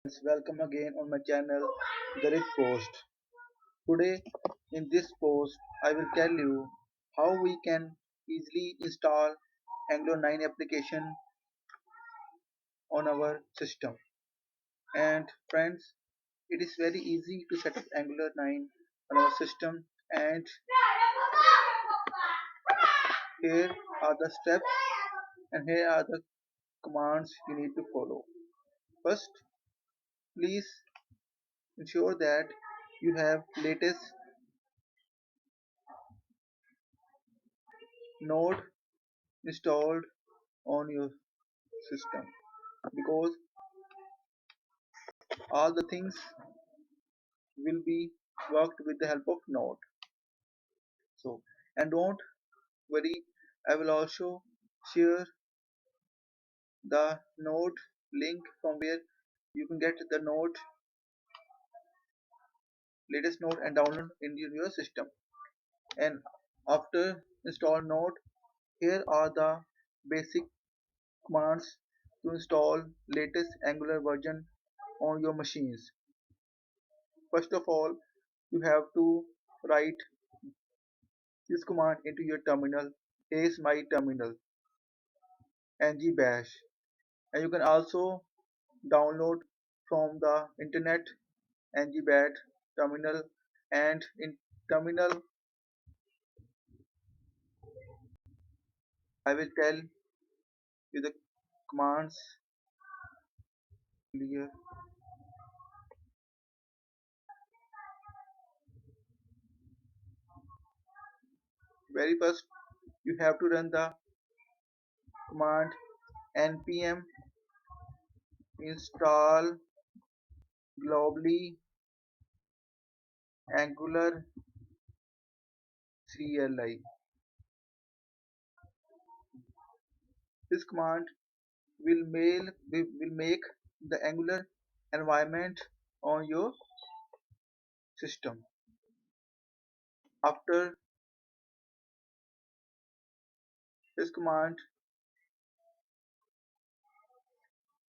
Welcome again on my channel The Rich Post. Today in this post I will tell you how we can easily install Angular 9 application on our system. And friends, it is very easy to set up Angular 9 on our system, and here are the steps and here are the commands you need to follow. First, please ensure that you have latest node installed on your system, because all the things will be worked with the help of node. So, and don't worry, I will also share the node link from where you can get the node latest node and download in your system. And after install node, here are the basic commands to install latest Angular version on your machines. First of all, you have to write this command into your terminal. Here's my terminal, ng bash. And you can also download from the internet ng bash terminal. And in terminal, I will tell you the commands here. Very first, you have to run the command npm install globally angular CLI. This command will make the Angular environment on your system. After this command,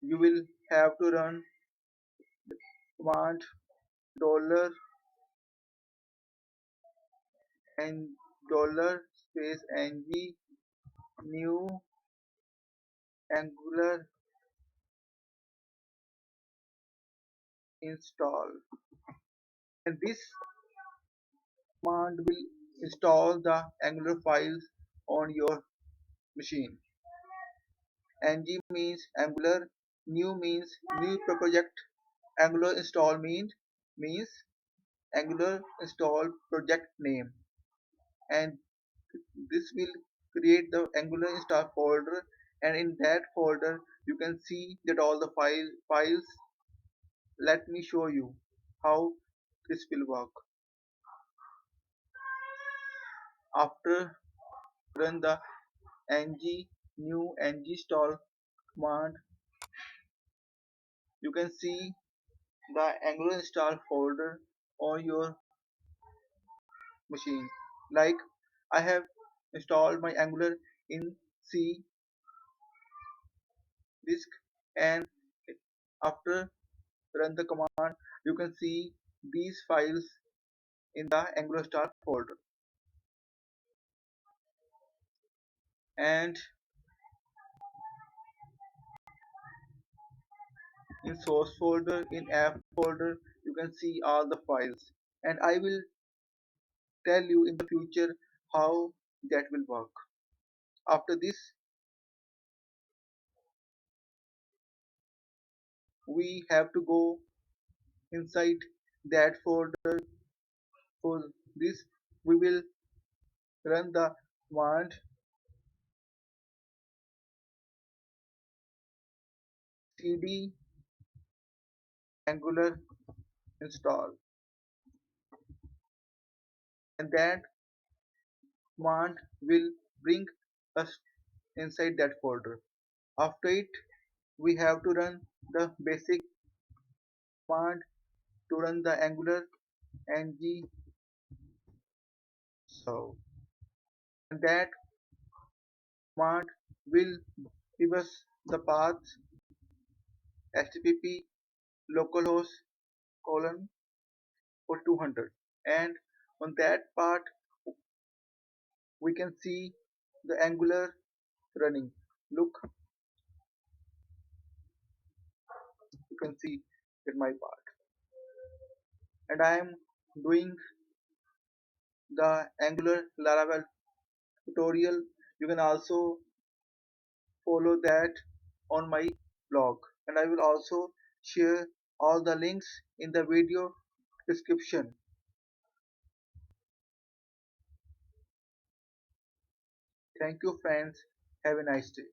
you will have to run command dollar and dollar space ng new Angular install. And this command will install the Angular files on your machine. Ng means Angular, new means new project, Angular install means Angular install project name, and this will create the Angular install folder, and in that folder you can see that all the files. Let me show you how this will work. After run the ng new ng install command, you can see the Angular install folder on your machine. Like, I have installed my Angular in C disk, and after run the command, you can see these files in the Angular start folder. And in source folder, in app folder, you can see all the files. And I will tell you in the future how that will work. After this, we have to go inside that folder. For this, we will run the command cd angular install, and that command will bring us inside that folder. After it, we have to run the basic command to run the Angular ng serve, and that command will give us the path http localhost colon for 200, and on that part we can see the Angular running. Look, you can see in my part, and I am doing the Angular Laravel tutorial. You can also follow that on my blog, and I will also share all the links in the video description. Thank you friends. Have a nice day.